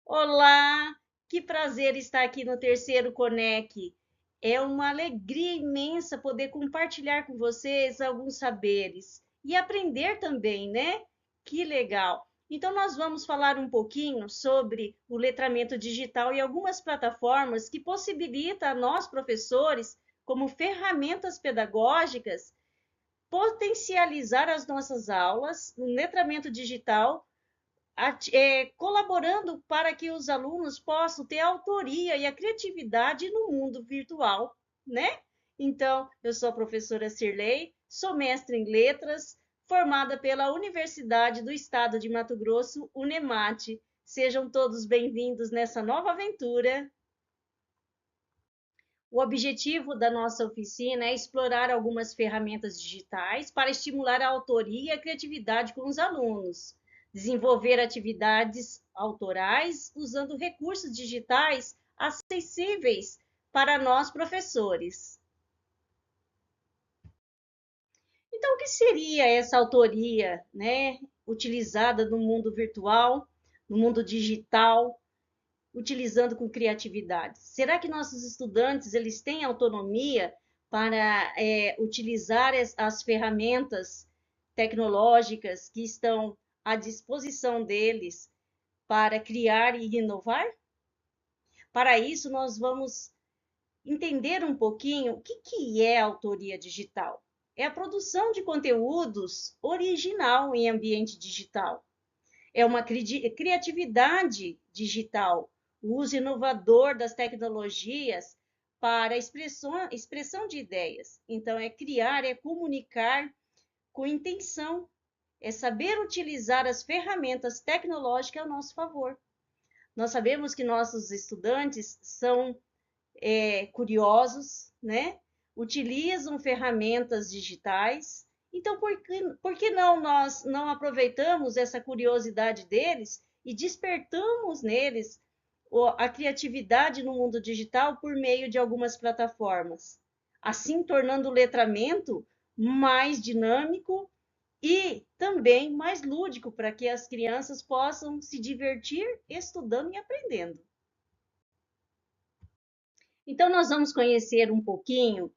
Olá, que prazer estar aqui no terceiro Conec. É uma alegria imensa poder compartilhar com vocês alguns saberes e aprender também, né? Que legal! Então, nós vamos falar um pouquinho sobre o letramento digital e algumas plataformas que possibilitam a nós, professores, como ferramentas pedagógicas, potencializar as nossas aulas no letramento digital colaborando para que os alunos possam ter autoria e a criatividade no mundo virtual, né? Então, eu sou a professora Cirlei, sou mestre em letras, formada pela Universidade do Estado de Mato Grosso, Unemate. Sejam todos bem-vindos nessa nova aventura. O objetivo da nossa oficina é explorar algumas ferramentas digitais para estimular a autoria e a criatividade com os alunos, desenvolver atividades autorais usando recursos digitais acessíveis para nós, professores. Então, o que seria essa autoria, né, utilizada no mundo virtual, no mundo digital, utilizando com criatividade? Será que nossos estudantes eles têm autonomia para utilizar as ferramentas tecnológicas que estão à disposição deles para criar e inovar? Para isso, nós vamos entender um pouquinho o que é autoria digital. É a produção de conteúdos original em ambiente digital. É uma criatividade digital, o uso inovador das tecnologias para a expressão de ideias. Então, é criar, é comunicar com intenção, é saber utilizar as ferramentas tecnológicas ao nosso favor. Nós sabemos que nossos estudantes são curiosos, né? Utilizam ferramentas digitais. Então, por que não nós não aproveitamos essa curiosidade deles e despertamos neles a criatividade no mundo digital por meio de algumas plataformas? Assim, tornando o letramento mais dinâmico e também mais lúdico para que as crianças possam se divertir estudando e aprendendo. Então, nós vamos conhecer um pouquinho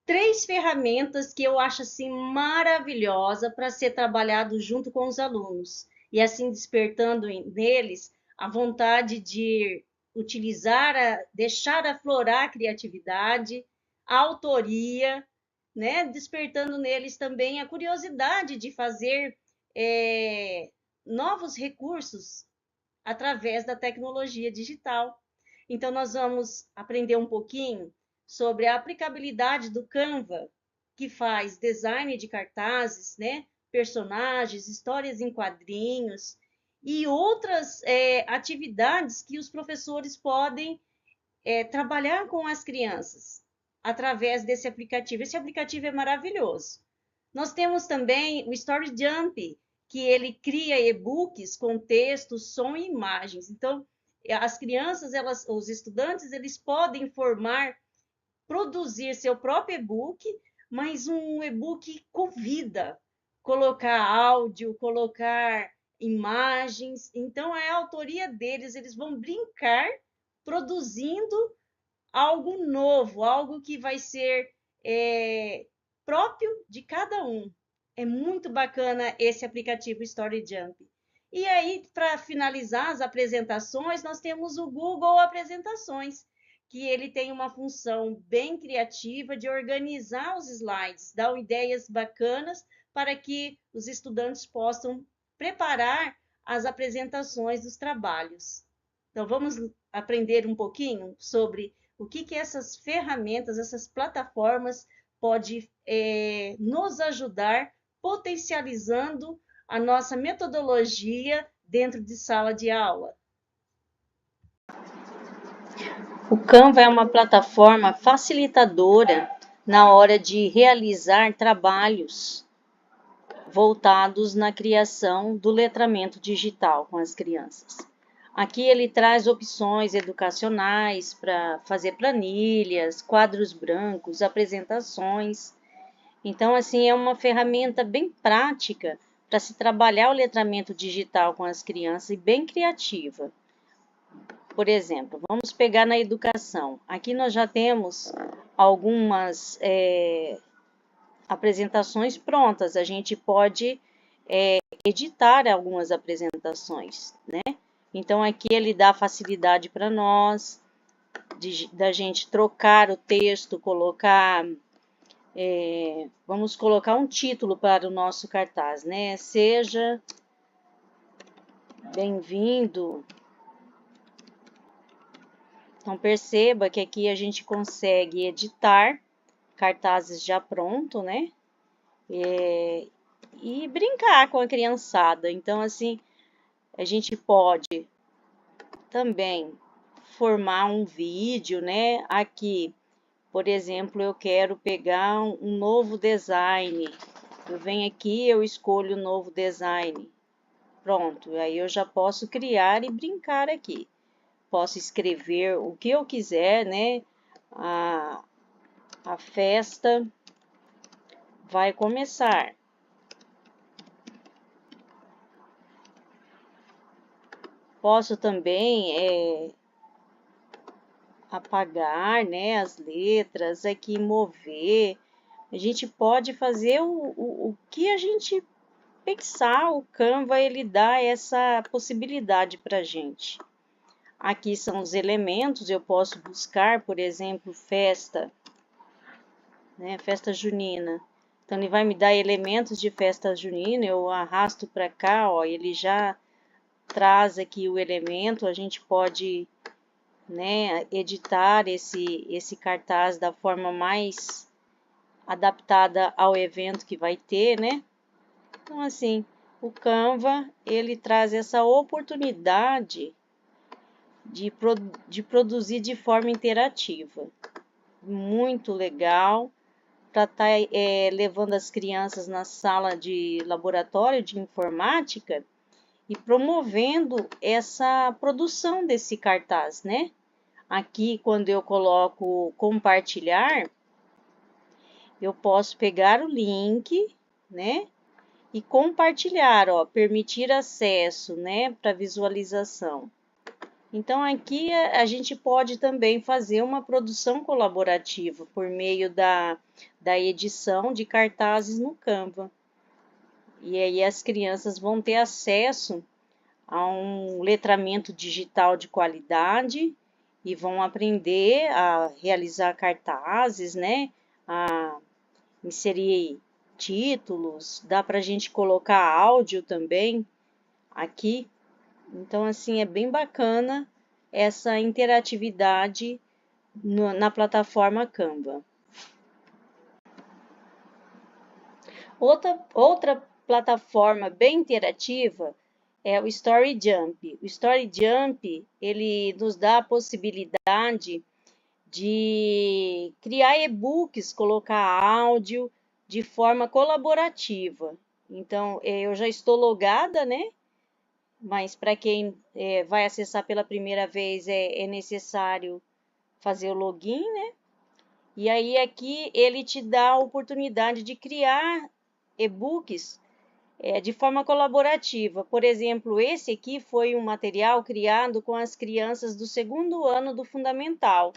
três ferramentas que eu acho assim maravilhosa para ser trabalhado junto com os alunos e assim despertando neles a vontade de utilizar, deixar aflorar a criatividade, a autoria, né? Despertando neles também a curiosidade de fazer novos recursos através da tecnologia digital. Então, nós vamos aprender um pouquinho sobre a aplicabilidade do Canva, que faz design de cartazes, né? Personagens, histórias em quadrinhos e outras atividades que os professores podem trabalhar com as crianças através desse aplicativo. Esse aplicativo é maravilhoso. Nós temos também o Story Jump, que ele cria e-books com texto, som e imagens. Então, as crianças, os estudantes, eles podem produzir seu próprio e-book, mas um e-book com vida, colocar áudio, colocar imagens. Então, é a autoria deles, eles vão brincar produzindo algo novo, algo que vai ser próprio de cada um. É muito bacana esse aplicativo Story Jump. E aí, para finalizar as apresentações, nós temos o Google Apresentações, que ele tem uma função bem criativa de organizar os slides, dar ideias bacanas para que os estudantes possam preparar as apresentações dos trabalhos. Então, vamos aprender um pouquinho sobre o que essas ferramentas, essas plataformas pode nos ajudar potencializando a nossa metodologia dentro de sala de aula. O Canva é uma plataforma facilitadora na hora de realizar trabalhos voltados na criação do letramento digital com as crianças. Aqui ele traz opções educacionais para fazer planilhas, quadros brancos, apresentações. Então, assim, é uma ferramenta bem prática para se trabalhar o letramento digital com as crianças e bem criativa. por exemplo, vamos pegar na educação. Aqui nós já temos algumas apresentações prontas. A gente pode editar algumas apresentações, né? Então, aqui ele dá facilidade para nós da gente trocar o texto, colocar... vamos colocar um título para o nosso cartaz, né? Seja bem-vindo. Então, perceba que aqui a gente consegue editar cartazes já pronto, né? E brincar com a criançada. Então, assim, a gente pode também formar um vídeo, né? Aqui, por exemplo, eu quero pegar um novo design. Eu venho aqui, eu escolho o novo design. Pronto, aí eu já posso criar e brincar aqui. Posso escrever o que eu quiser, né? A festa vai começar. Posso também apagar, né, as letras, aqui mover. A gente pode fazer o que a gente pensar. O Canva, ele dá essa possibilidade para a gente. Aqui são os elementos, eu posso buscar, por exemplo, festa, né, festa junina. Então, ele vai me dar elementos de festa junina, eu arrasto para cá, ó, ele já traz aqui o elemento, a gente pode, né, editar esse cartaz da forma mais adaptada ao evento que vai ter, né? Então, assim, o Canva, ele traz essa oportunidade de produzir de forma interativa. Muito legal para estar levando as crianças na sala de laboratório de informática e promovendo essa produção desse cartaz, né? Aqui, quando eu coloco compartilhar, eu posso pegar o link, né? E compartilhar, ó, permitir acesso, né, para visualização. Então, aqui a gente pode também fazer uma produção colaborativa por meio da edição de cartazes no Canva. E aí as crianças vão ter acesso a um letramento digital de qualidade e vão aprender a realizar cartazes, né? A inserir títulos, dá para a gente colocar áudio também aqui. Então, assim, é bem bacana essa interatividade na plataforma Canva. Outra plataforma bem interativa é o Story Jump. O Story Jump, ele nos dá a possibilidade de criar e-books, colocar áudio de forma colaborativa. Então, eu já estou logada, né? Mas para quem vai acessar pela primeira vez, é necessário fazer o login, né? E aí aqui ele te dá a oportunidade de criar e-books de forma colaborativa. Por exemplo, esse aqui foi um material criado com as crianças do 2º ano do Fundamental.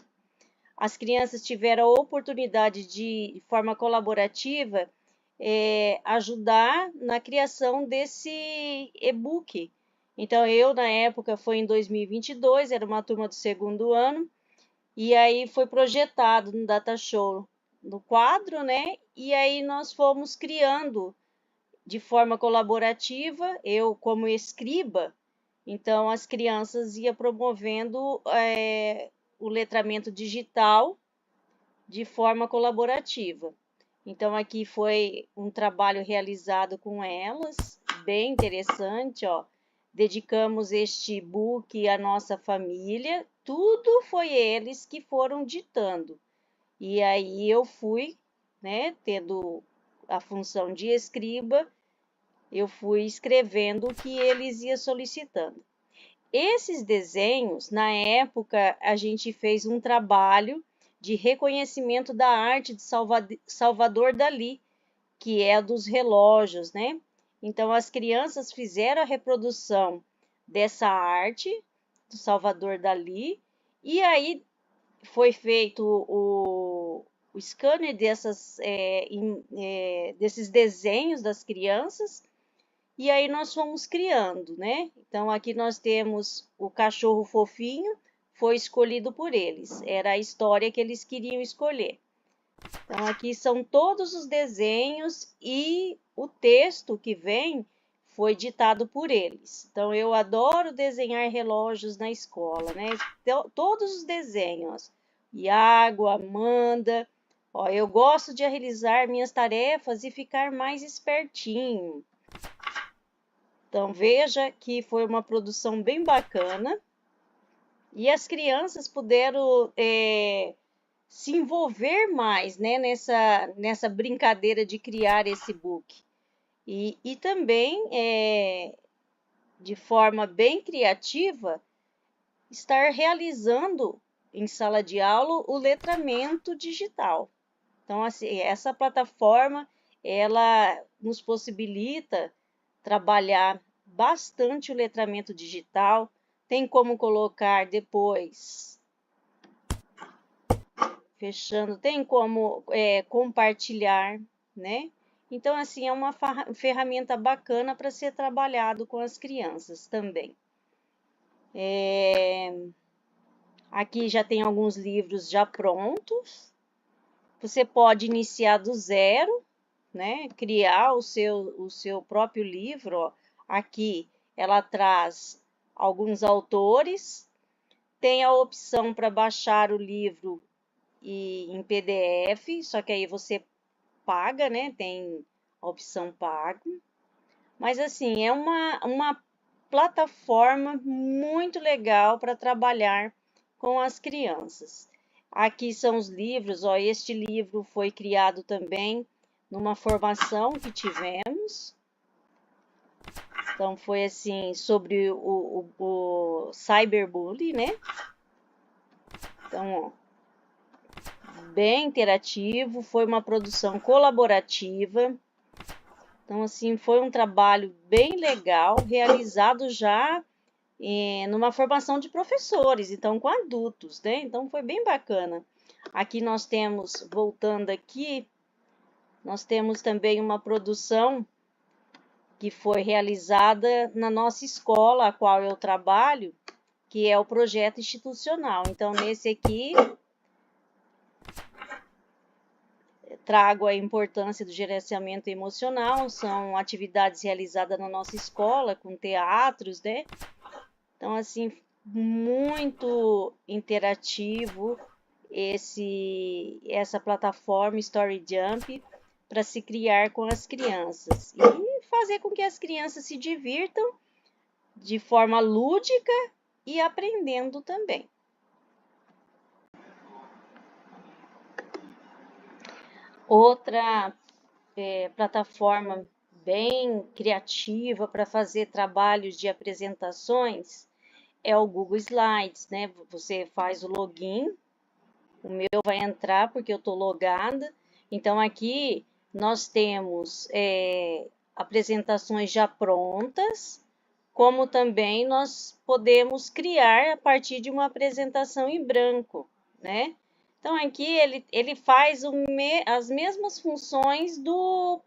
As crianças tiveram a oportunidade de forma colaborativa, ajudar na criação desse e-book. Então, na época, foi em 2022, era uma turma do 2º ano, e aí foi projetado no Data Show, no quadro, né? E aí nós fomos criando de forma colaborativa, eu como escriba, então as crianças iam promovendo o letramento digital de forma colaborativa. Então, aqui foi um trabalho realizado com elas, bem interessante, ó. Dedicamos este book à nossa família, tudo foi eles que foram ditando. E aí eu fui, né, tendo a função de escriba, eu fui escrevendo o que eles iam solicitando. Esses desenhos, na época, a gente fez um trabalho de reconhecimento da arte de Salvador Dalí, que é a dos relógios, né? Então, as crianças fizeram a reprodução dessa arte do Salvador Dalí, e aí foi feito o scanner desses desenhos das crianças, e aí nós fomos criando, né? Então aqui nós temos o cachorro fofinho, foi escolhido por eles, era a história que eles queriam escolher. Então aqui são todos os desenhos e o texto que vem foi ditado por eles. Então eu adoro desenhar relógios na escola, né? Então, todos os desenhos. Iago, Amanda. Ó, eu gosto de realizar minhas tarefas e ficar mais espertinho. Então veja que foi uma produção bem bacana. E as crianças puderam se envolver mais, né, nessa brincadeira de criar esse book. E também, de forma bem criativa, estar realizando em sala de aula o letramento digital. Então, assim, essa plataforma, ela nos possibilita trabalhar bastante o letramento digital, tem como colocar depois, fechando, tem como compartilhar, né? Então, assim, é uma ferramenta bacana para ser trabalhado com as crianças também. Aqui já tem alguns livros já prontos. Você pode iniciar do zero, né? Criar o seu próprio livro. Ó. Aqui ela traz alguns autores. Tem a opção para baixar o livro em PDF, só que aí você paga, né? Tem a opção pago. Mas assim, é uma plataforma muito legal para trabalhar com as crianças. Aqui são os livros, ó, este livro foi criado também numa formação que tivemos. Então, foi assim, sobre o cyberbullying, né? Então, ó, bem interativo, foi uma produção colaborativa. Então, assim, foi um trabalho bem legal, realizado já numa formação de professores, então com adultos, né? Então, foi bem bacana. Aqui nós temos, voltando aqui, nós temos também uma produção que foi realizada na nossa escola, a qual eu trabalho, que é o projeto institucional. Então, nesse aqui, trago a importância do gerenciamento emocional, são atividades realizadas na nossa escola, com teatros, né? Então, assim, muito interativo essa plataforma Story Jump para se criar com as crianças e fazer com que as crianças se divirtam de forma lúdica e aprendendo também. Outra plataforma bem criativa para fazer trabalhos de apresentações é o Google Slides, né? Você faz o login, o meu vai entrar porque eu estou logada. Então, aqui nós temos apresentações já prontas, como também nós podemos criar a partir de uma apresentação em branco, né? Então, aqui ele faz as mesmas funções do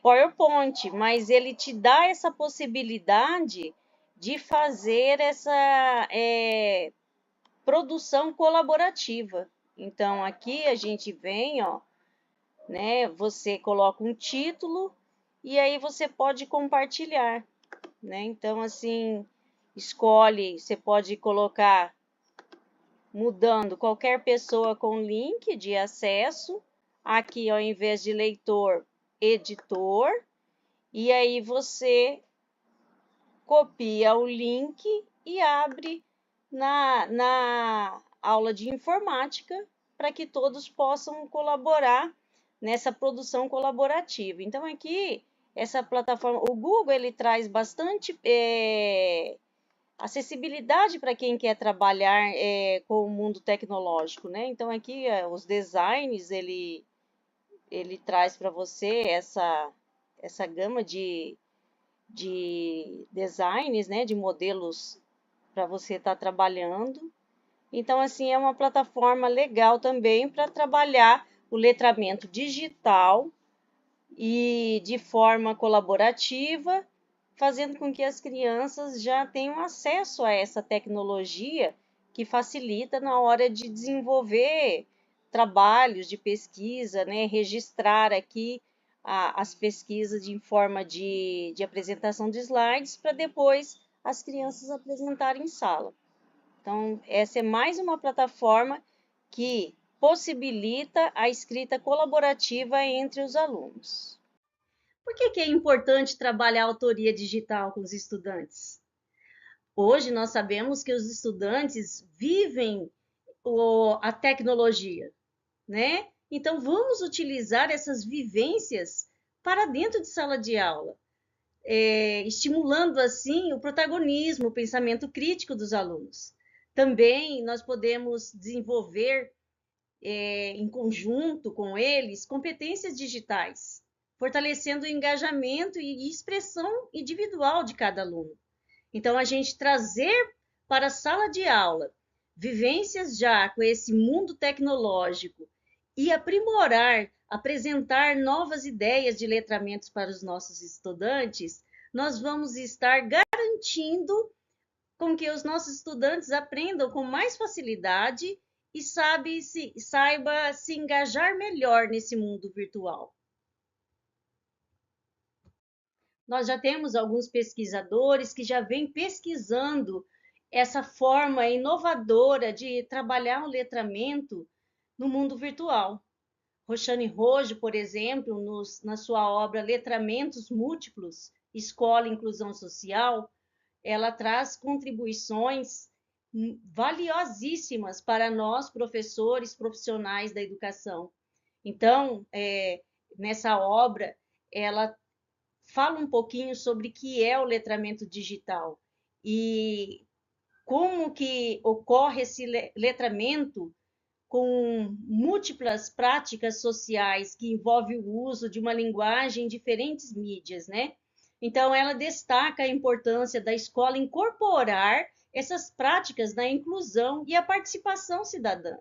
PowerPoint, mas ele te dá essa possibilidade de fazer essa produção colaborativa. Então, aqui a gente vem, ó, né? Você coloca um título e aí você pode compartilhar, né? Então, assim, escolhe, você pode colocar mudando qualquer pessoa com link de acesso. Aqui, ao invés de leitor, editor. E aí você copia o link e abre na aula de informática para que todos possam colaborar nessa produção colaborativa. Então, aqui, essa plataforma, o Google, ele traz bastante acessibilidade para quem quer trabalhar com o mundo tecnológico, né? Então, aqui, os designs, ele traz para você essa gama de designs, né, de modelos para você estar trabalhando. Então, assim, é uma plataforma legal também para trabalhar o letramento digital e de forma colaborativa, fazendo com que as crianças já tenham acesso a essa tecnologia que facilita na hora de desenvolver trabalhos de pesquisa, né? Registrar aqui as pesquisas em forma de apresentação de slides para depois as crianças apresentarem em sala. Então, essa é mais uma plataforma que possibilita a escrita colaborativa entre os alunos. Por que é importante trabalhar a autoria digital com os estudantes? Hoje nós sabemos que os estudantes vivem a tecnologia, né? Então vamos utilizar essas vivências para dentro de sala de aula, estimulando assim o protagonismo, o pensamento crítico dos alunos. Também nós podemos desenvolver em conjunto com eles competências digitais, fortalecendo o engajamento e expressão individual de cada aluno. Então, a gente trazer para a sala de aula vivências já com esse mundo tecnológico e aprimorar, apresentar novas ideias de letramentos para os nossos estudantes, nós vamos estar garantindo com que os nossos estudantes aprendam com mais facilidade e saiba se engajar melhor nesse mundo virtual. Nós já temos alguns pesquisadores que já vêm pesquisando essa forma inovadora de trabalhar o letramento no mundo virtual. Roxane Rojo, por exemplo, na sua obra Letramentos Múltiplos, Escola e Inclusão Social, ela traz contribuições valiosíssimas para nós, professores, profissionais da educação. Então, nessa obra, ela fala um pouquinho sobre o que é o letramento digital e como que ocorre esse letramento com múltiplas práticas sociais que envolve o uso de uma linguagem em diferentes mídias, né? Então, ela destaca a importância da escola incorporar essas práticas na inclusão e a participação cidadã.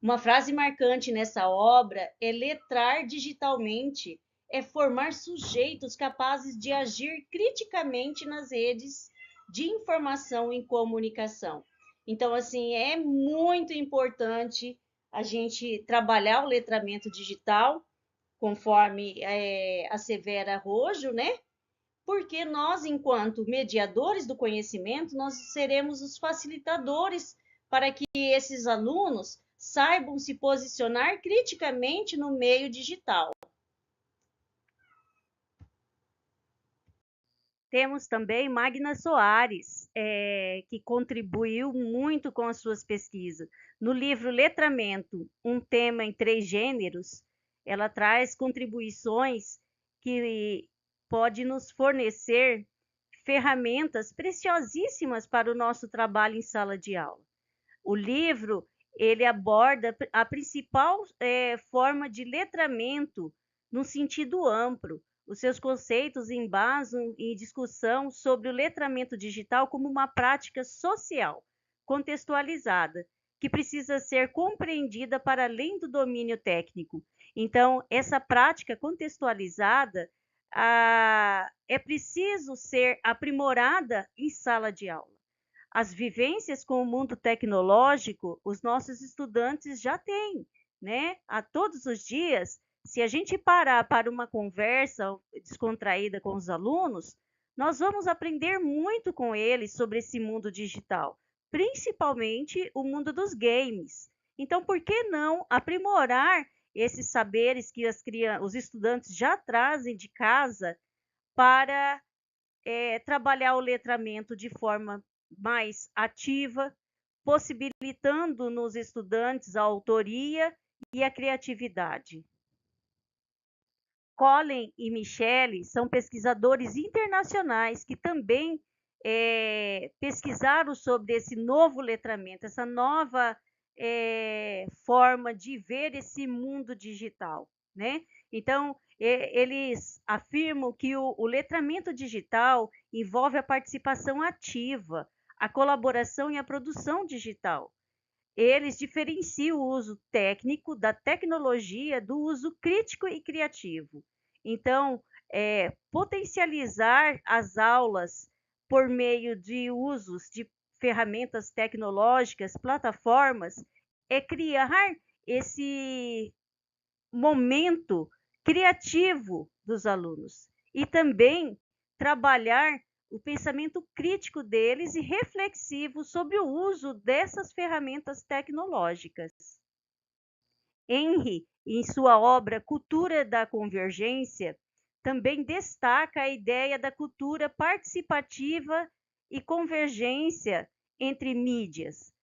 Uma frase marcante nessa obra é letrar digitalmente, é formar sujeitos capazes de agir criticamente nas redes de informação e comunicação. Então, assim, é muito importante a gente trabalhar o letramento digital, conforme assevera Rojo, né? Porque nós, enquanto mediadores do conhecimento, nós seremos os facilitadores para que esses alunos saibam se posicionar criticamente no meio digital. Temos também Magna Soares, que contribuiu muito com as suas pesquisas. No livro Letramento, um tema em 3 gêneros, ela traz contribuições que pode nos fornecer ferramentas preciosíssimas para o nosso trabalho em sala de aula. O livro, ele aborda a principal forma de letramento no sentido amplo. Os seus conceitos embasam em discussão sobre o letramento digital como uma prática social, contextualizada, que precisa ser compreendida para além do domínio técnico. Então, essa prática contextualizada é preciso ser aprimorada em sala de aula. As vivências com o mundo tecnológico, os nossos estudantes já têm, né? A todos os dias, se a gente parar para uma conversa descontraída com os alunos, nós vamos aprender muito com eles sobre esse mundo digital, principalmente o mundo dos games. Então, por que não aprimorar esses saberes que os estudantes já trazem de casa para trabalhar o letramento de forma mais ativa, possibilitando nos estudantes a autoria e a criatividade. Colin e Michele são pesquisadores internacionais que também pesquisaram sobre esse novo letramento, essa nova forma de ver esse mundo digital, né? Então, eles afirmam que o letramento digital envolve a participação ativa, a colaboração e a produção digital. Eles diferenciam o uso técnico da tecnologia do uso crítico e criativo. Então, potencializar as aulas por meio de usos de ferramentas tecnológicas, plataformas, é criar esse momento criativo dos alunos e também trabalhar o pensamento crítico deles e reflexivo sobre o uso dessas ferramentas tecnológicas. Henry, em sua obra Cultura da Convergência, também destaca a ideia da cultura participativa e convergência entre mídias.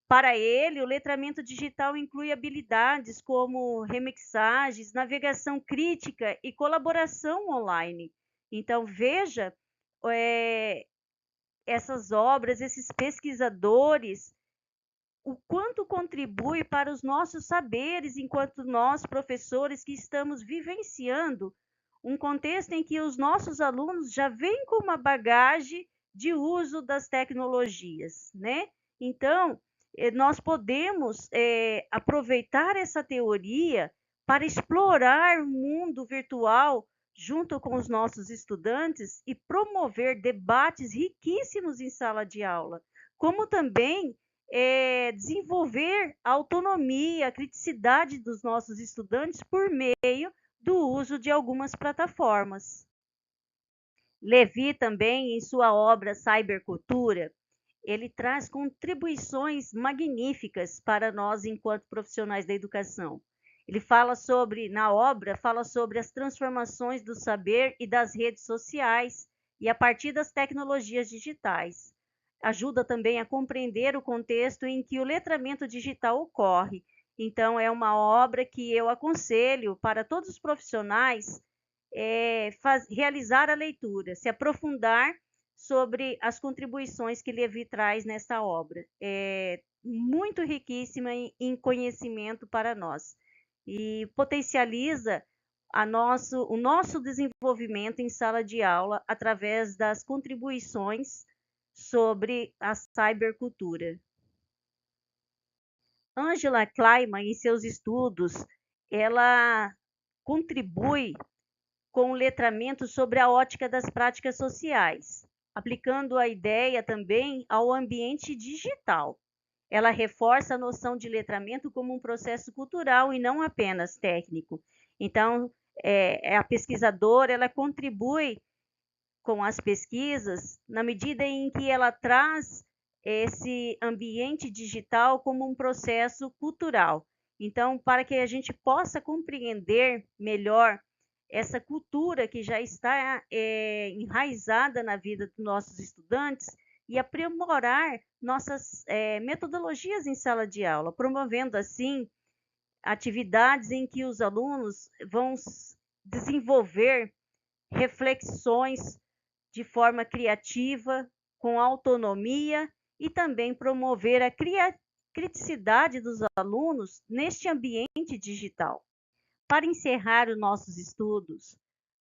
Para ele, o letramento digital inclui habilidades como remixagens, navegação crítica e colaboração online. Então, veja essas obras, esses pesquisadores, o quanto contribui para os nossos saberes enquanto nós, professores, que estamos vivenciando um contexto em que os nossos alunos já vêm com uma bagagem de uso das tecnologias, né? Então, nós podemos aproveitar essa teoria para explorar o mundo virtual junto com os nossos estudantes e promover debates riquíssimos em sala de aula, como também desenvolver a autonomia, a criticidade dos nossos estudantes por meio do uso de algumas plataformas. Levi também, em sua obra Cybercultura, ele traz contribuições magníficas para nós enquanto profissionais da educação. Ele fala na obra, fala sobre as transformações do saber e das redes sociais e a partir das tecnologias digitais. Ajuda também a compreender o contexto em que o letramento digital ocorre. Então, é uma obra que eu aconselho para todos os profissionais realizar a leitura, se aprofundar sobre as contribuições que Levi traz nessa obra. É muito riquíssima em conhecimento para nós e potencializa o nosso desenvolvimento em sala de aula através das contribuições sobre a cybercultura. Angela Kleiman, em seus estudos, ela contribui com o letramento sobre a ótica das práticas sociais, aplicando a ideia também ao ambiente digital. Ela reforça a noção de letramento como um processo cultural e não apenas técnico. Então, a pesquisadora, ela contribui com as pesquisas na medida em que ela traz esse ambiente digital como um processo cultural. Então, para que a gente possa compreender melhor essa cultura que já está enraizada na vida dos nossos estudantes e aprimorar nossas metodologias em sala de aula, promovendo assim atividades em que os alunos vão desenvolver reflexões de forma criativa, com autonomia e também promover a criticidade dos alunos neste ambiente digital. Para encerrar os nossos estudos,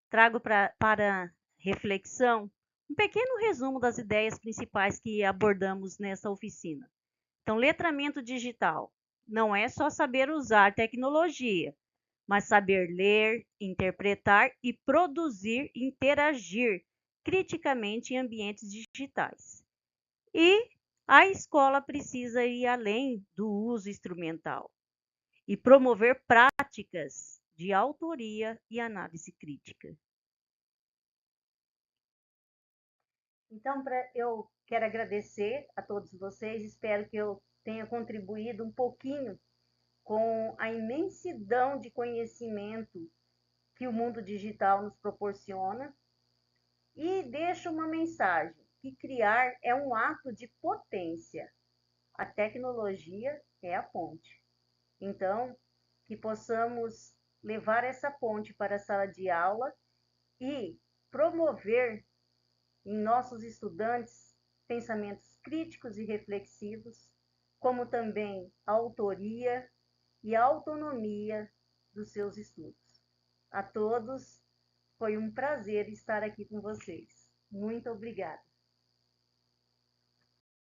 trago para reflexão um pequeno resumo das ideias principais que abordamos nessa oficina. Então, letramento digital não é só saber usar tecnologia, mas saber ler, interpretar e produzir, interagir criticamente em ambientes digitais. E a escola precisa ir além do uso instrumental e promover práticas de autoria e análise crítica. Então, eu quero agradecer a todos vocês, espero que eu tenha contribuído um pouquinho com a imensidão de conhecimento que o mundo digital nos proporciona e deixo uma mensagem, que criar é um ato de potência, a tecnologia é a ponte. Então, que possamos levar essa ponte para a sala de aula e promover em nossos estudantes pensamentos críticos e reflexivos, como também a autoria e a autonomia dos seus estudos. A todos, foi um prazer estar aqui com vocês. Muito obrigada.